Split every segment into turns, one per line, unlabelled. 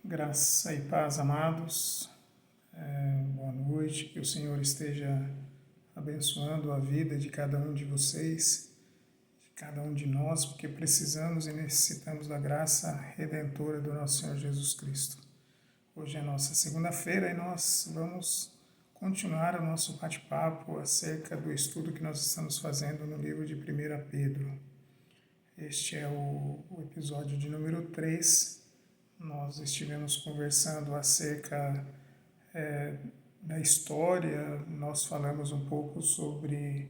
Graça e paz, amados. Boa noite, que o Senhor esteja abençoando a vida de cada um de vocês, de cada um de nós, porque precisamos e necessitamos da graça redentora do nosso Senhor Jesus Cristo. Hoje é a nossa segunda-feira e nós vamos continuar o nosso bate-papo acerca do estudo que nós estamos fazendo no livro de 1 Pedro. Este é o episódio de número 3. Nós estivemos conversando acerca da história, nós falamos um pouco sobre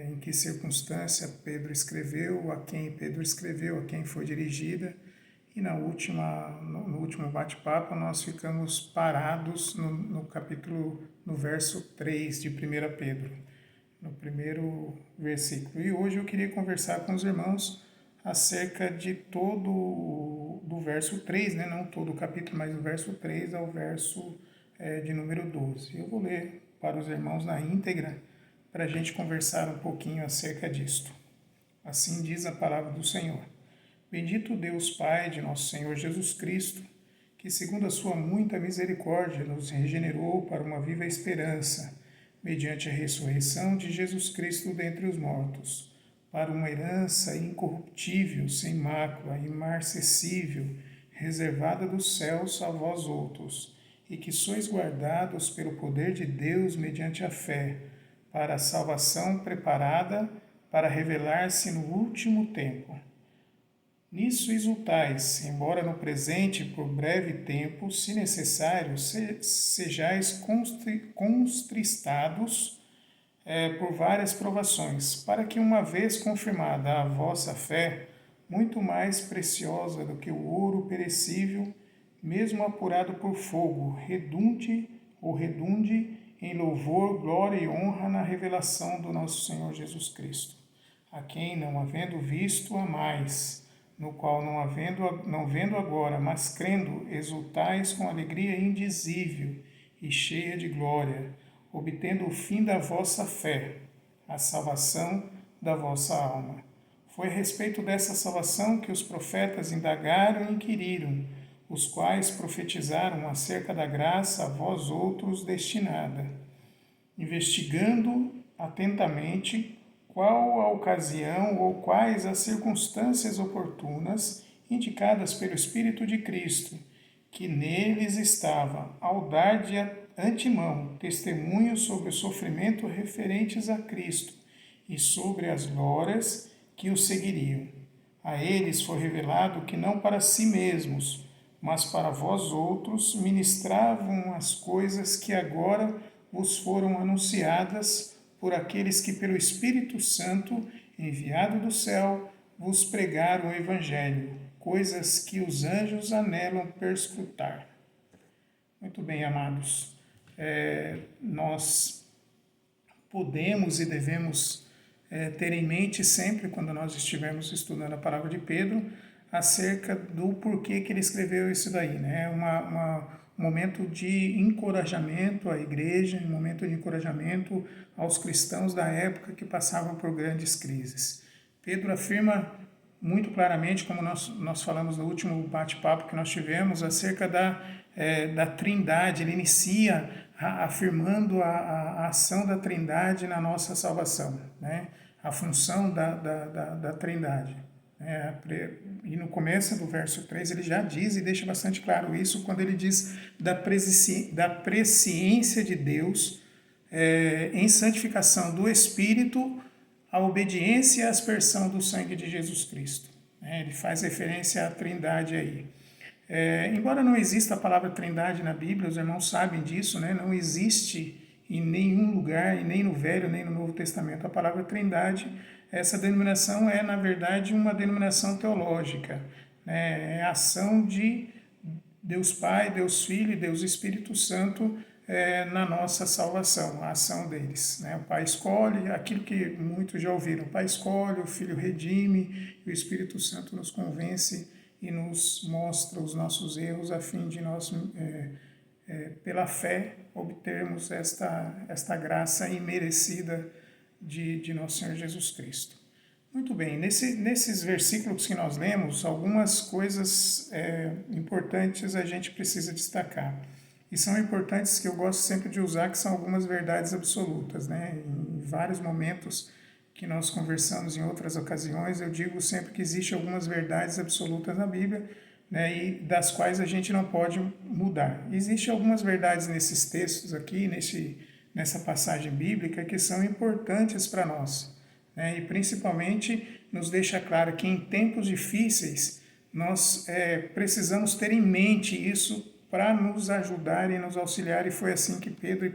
em que circunstância Pedro escreveu, a quem Pedro escreveu, a quem foi dirigida, e no último bate-papo nós ficamos parados no verso 3 de 1 Pedro, no primeiro versículo. E hoje eu queria conversar com os irmãos acerca de do verso 3, né? Não todo o capítulo, mas do verso 3 ao verso de número 12. Eu vou ler para os irmãos na íntegra, para a gente conversar um pouquinho acerca disto. Assim diz a palavra do Senhor. Bendito Deus Pai de nosso Senhor Jesus Cristo, que segundo a sua muita misericórdia nos regenerou para uma viva esperança, mediante a ressurreição de Jesus Cristo dentre os mortos, para uma herança incorruptível, sem mácula, imarcessível, reservada dos céus a vós outros, e que sois guardados pelo poder de Deus mediante a fé, para a salvação preparada para revelar-se no último tempo. Nisso exultais, embora no presente, por breve tempo, se necessário, sejais contristados por várias provações, para que, uma vez confirmada a vossa fé, muito mais preciosa do que o ouro perecível, mesmo apurado por fogo, redunde em louvor, glória e honra na revelação do nosso Senhor Jesus Cristo, a quem, não havendo visto, amais, no qual, não vendo agora, mas crendo, exultais com alegria indizível e cheia de glória, obtendo o fim da vossa fé, a salvação da vossa alma. Foi a respeito dessa salvação que os profetas indagaram e inquiriram, os quais profetizaram acerca da graça a vós outros destinada, investigando atentamente qual a ocasião ou quais as circunstâncias oportunas indicadas pelo Espírito de Cristo, que neles estava, ao dar de antemão testemunho sobre o sofrimento referentes a Cristo e sobre as glórias que o seguiriam. A eles foi revelado que não para si mesmos, mas para vós outros ministravam as coisas que agora vos foram anunciadas por aqueles que pelo Espírito Santo, enviado do céu, vos pregaram o Evangelho, coisas que os anjos anelam perscrutar. Muito bem, amados. Nós podemos e devemos ter em mente sempre, quando nós estivermos estudando a palavra de Pedro, acerca do porquê que ele escreveu isso daí, né? Um momento de encorajamento à igreja, um momento de encorajamento aos cristãos da época que passavam por grandes crises. Pedro afirma muito claramente, como nós falamos no último bate-papo que nós tivemos, acerca da Trindade. Ele inicia afirmando a ação da Trindade na nossa salvação, né? A função da Trindade. E no começo do verso 3 ele já diz e deixa bastante claro isso quando ele diz da presciência de Deus em santificação do Espírito, a obediência e a aspersão do sangue de Jesus Cristo. Ele faz referência à Trindade aí. Embora não exista a palavra Trindade na Bíblia, os irmãos sabem disso, né? Não existe em nenhum lugar, e nem no Velho, nem no Novo Testamento, a palavra Trindade. Essa denominação é, na verdade, uma denominação teológica, né? É a ação de Deus Pai, Deus Filho e Deus Espírito Santo na nossa salvação, a ação deles, né? O Pai escolhe, aquilo que muitos já ouviram, o Pai escolhe, o Filho redime, e o Espírito Santo nos convence e nos mostra os nossos erros a fim de nós, pela fé, obtermos esta graça imerecida de nosso Senhor Jesus Cristo. Muito bem, nesses versículos que nós lemos, algumas coisas importantes a gente precisa destacar. E são importantes que eu gosto sempre de usar, que são algumas verdades absolutas, né? Em vários momentos que nós conversamos em outras ocasiões, eu digo sempre que existem algumas verdades absolutas na Bíblia, né? E das quais a gente não pode mudar. Existem algumas verdades nesses textos aqui, nessa passagem bíblica, que são importantes para nós, né? E principalmente nos deixa claro que em tempos difíceis nós precisamos ter em mente isso para nos ajudar e nos auxiliar, e foi assim que Pedro, e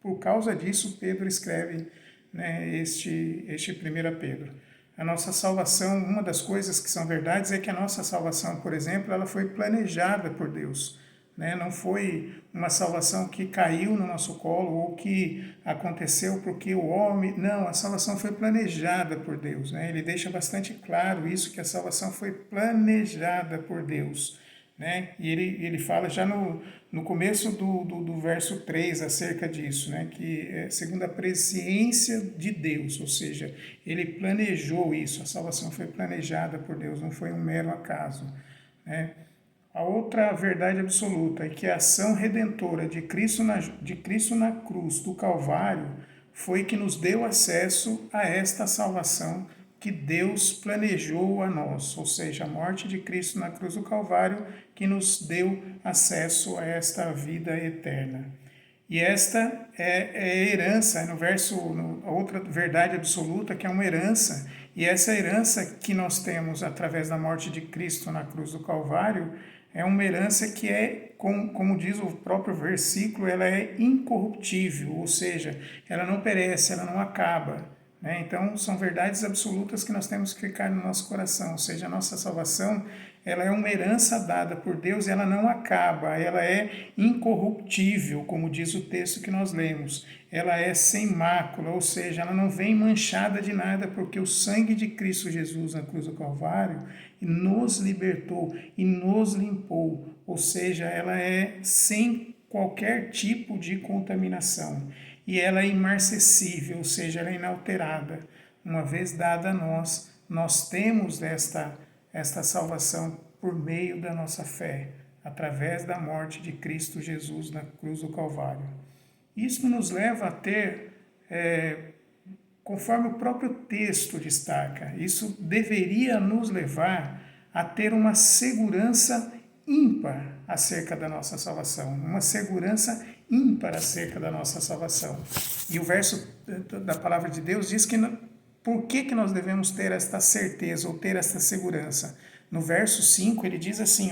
por causa disso, Pedro escreve, né, este 1 Pedro. A nossa salvação, uma das coisas que são verdades é que a nossa salvação, por exemplo, ela foi planejada por Deus. Né? Não foi uma salvação que caiu no nosso colo ou que aconteceu porque o homem... Não, a salvação foi planejada por Deus. Né? Ele deixa bastante claro isso, que a salvação foi planejada por Deus. Né? E ele fala já no começo do verso 3 acerca disso, né? Que é segundo a presciência de Deus, ou seja, ele planejou isso, a salvação foi planejada por Deus, não foi um mero acaso. Né? A outra verdade absoluta é que a ação redentora de Cristo na cruz do Calvário foi que nos deu acesso a esta salvação que Deus planejou a nós, ou seja, a morte de Cristo na cruz do Calvário que nos deu acesso a esta vida eterna. E esta é herança, a outra verdade absoluta, que é uma herança, e essa herança que nós temos através da morte de Cristo na cruz do Calvário é uma herança que como diz o próprio versículo, ela é incorruptível, ou seja, ela não perece, ela não acaba. Né? Então, são verdades absolutas que nós temos que ficar no nosso coração, ou seja, a nossa salvação ela é uma herança dada por Deus e ela não acaba, ela é incorruptível, como diz o texto que nós lemos. Ela é sem mácula, ou seja, ela não vem manchada de nada, porque o sangue de Cristo Jesus na cruz do Calvário nos libertou e nos limpou, ou seja, ela é sem qualquer tipo de contaminação. E ela é imarcessível, ou seja, ela é inalterada. Uma vez dada a nós, nós temos esta salvação por meio da nossa fé, através da morte de Cristo Jesus na cruz do Calvário. Isso nos leva a ter, conforme o próprio texto destaca, isso deveria nos levar a ter uma segurança ímpar acerca da nossa salvação, uma segurança ímpar acerca da nossa salvação. E o verso da palavra de Deus diz que por que nós devemos ter esta certeza ou ter esta segurança? No verso 5 ele diz assim,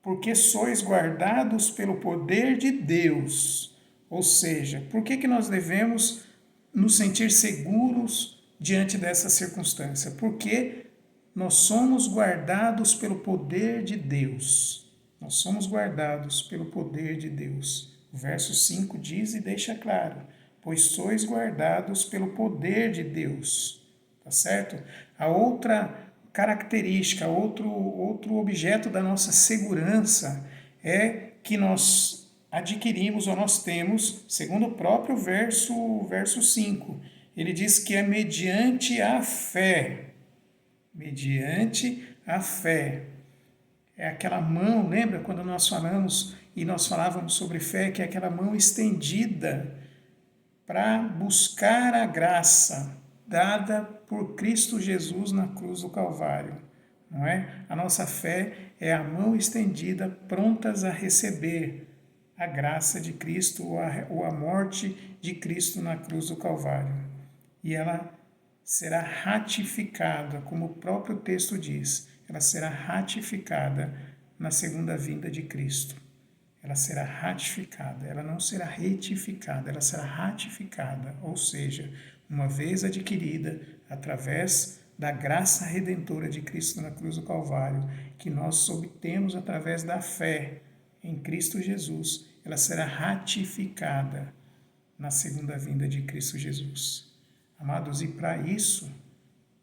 porque sois guardados pelo poder de Deus. Ou seja, por que nós devemos nos sentir seguros diante dessa circunstância? Porque nós somos guardados pelo poder de Deus. Nós somos guardados pelo poder de Deus. O verso 5 diz e deixa claro, pois sois guardados pelo poder de Deus. Tá certo? A outra característica, outro objeto da nossa segurança é que nós adquirimos ou nós temos, segundo o próprio verso 5, ele diz que é mediante a fé. Mediante a fé. É aquela mão, lembra quando nós falamos e nós falávamos sobre fé, que é aquela mão estendida para buscar a graça dada por Cristo Jesus na cruz do Calvário, não é? A nossa fé é a mão estendida, prontas a receber a graça de Cristo ou a morte de Cristo na cruz do Calvário. E ela será ratificada, como o próprio texto diz, ela será ratificada na segunda vinda de Cristo. Ela será ratificada, ela não será retificada, ela será ratificada, ou seja, uma vez adquirida através da graça redentora de Cristo na cruz do Calvário, que nós obtemos através da fé em Cristo Jesus, ela será ratificada na segunda vinda de Cristo Jesus. Amados, e para isso,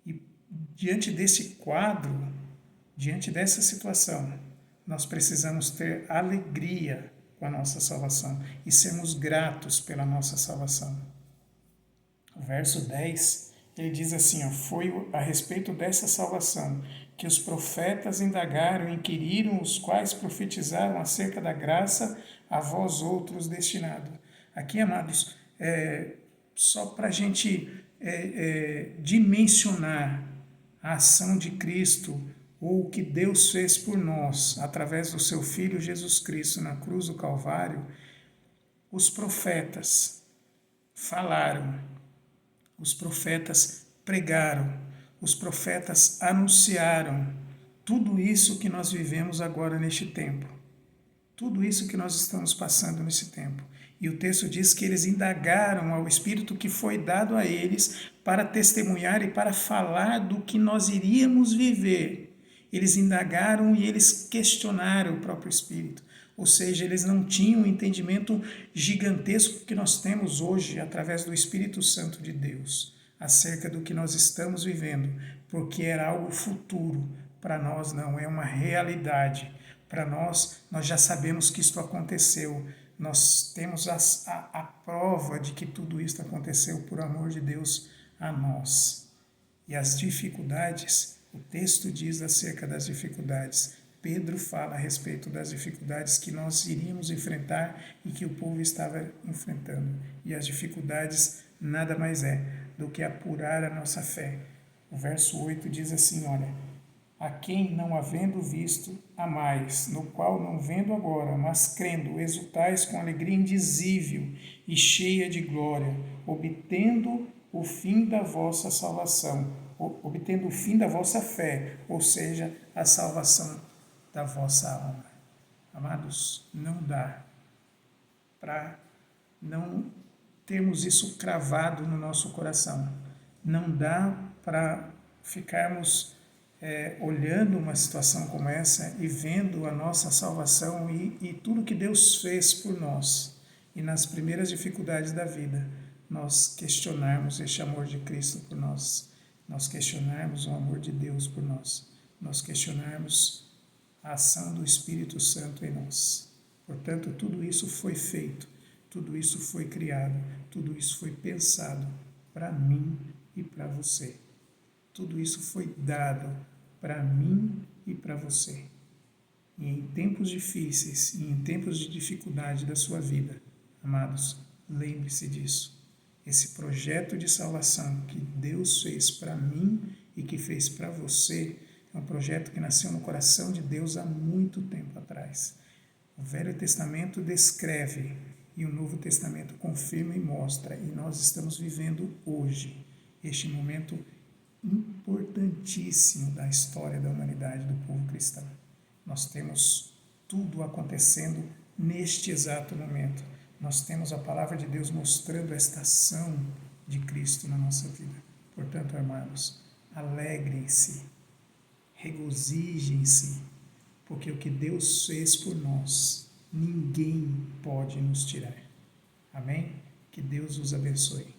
e diante desse quadro, diante dessa situação, nós precisamos ter alegria com a nossa salvação e sermos gratos pela nossa salvação. O verso 10, Ele diz assim, ó, foi a respeito dessa salvação que os profetas indagaram e inquiriram, os quais profetizaram acerca da graça a vós outros destinado. Aqui, amados, só para a gente dimensionar a ação de Cristo ou o que Deus fez por nós através do seu Filho Jesus Cristo na cruz do Calvário, os profetas falaram, os profetas pregaram, os profetas anunciaram tudo isso que nós vivemos agora neste tempo, tudo isso que nós estamos passando nesse tempo. E o texto diz que eles indagaram ao Espírito que foi dado a eles para testemunhar e para falar do que nós iríamos viver. Eles indagaram e eles questionaram o próprio Espírito. Ou seja, eles não tinham o entendimento gigantesco que nós temos hoje através do Espírito Santo de Deus, acerca do que nós estamos vivendo, porque era algo futuro. Para nós não, é uma realidade. Para nós já sabemos que isto aconteceu. Nós temos a prova de que tudo isso aconteceu por amor de Deus a nós. E as dificuldades, o texto diz acerca das dificuldades. Pedro fala a respeito das dificuldades que nós iríamos enfrentar e que o povo estava enfrentando. E as dificuldades nada mais é do que apurar a nossa fé. O verso 8 diz assim, olha, a quem não havendo visto, amais, no qual não vendo agora, mas crendo, exultais com alegria indizível e cheia de glória, obtendo o fim da vossa salvação, obtendo o fim da vossa fé, ou seja, a salvação da vossa alma. Amados, não dá para não termos isso cravado no nosso coração. Não dá para ficarmos olhando uma situação como essa e vendo a nossa salvação e tudo que Deus fez por nós. E nas primeiras dificuldades da vida, nós questionarmos este amor de Cristo por nós. Nós questionarmos o amor de Deus por nós. Nós questionarmos a ação do Espírito Santo em nós. Portanto, tudo isso foi feito, tudo isso foi criado, tudo isso foi pensado para mim e para você. Tudo isso foi dado para mim e para você. E em tempos difíceis e em tempos de dificuldade da sua vida, amados, lembre-se disso. Esse projeto de salvação que Deus fez para mim e que fez para você é um projeto que nasceu no coração de Deus há muito tempo atrás. O Velho Testamento descreve e o Novo Testamento confirma e mostra, e nós estamos vivendo hoje este momento importantíssimo da história da humanidade, do povo cristão. Nós temos tudo acontecendo neste exato momento. Nós temos a palavra de Deus mostrando esta ação de Cristo na nossa vida. Portanto, amados, alegrem-se, regozijem-se, porque o que Deus fez por nós, ninguém pode nos tirar. Amém? Que Deus os abençoe.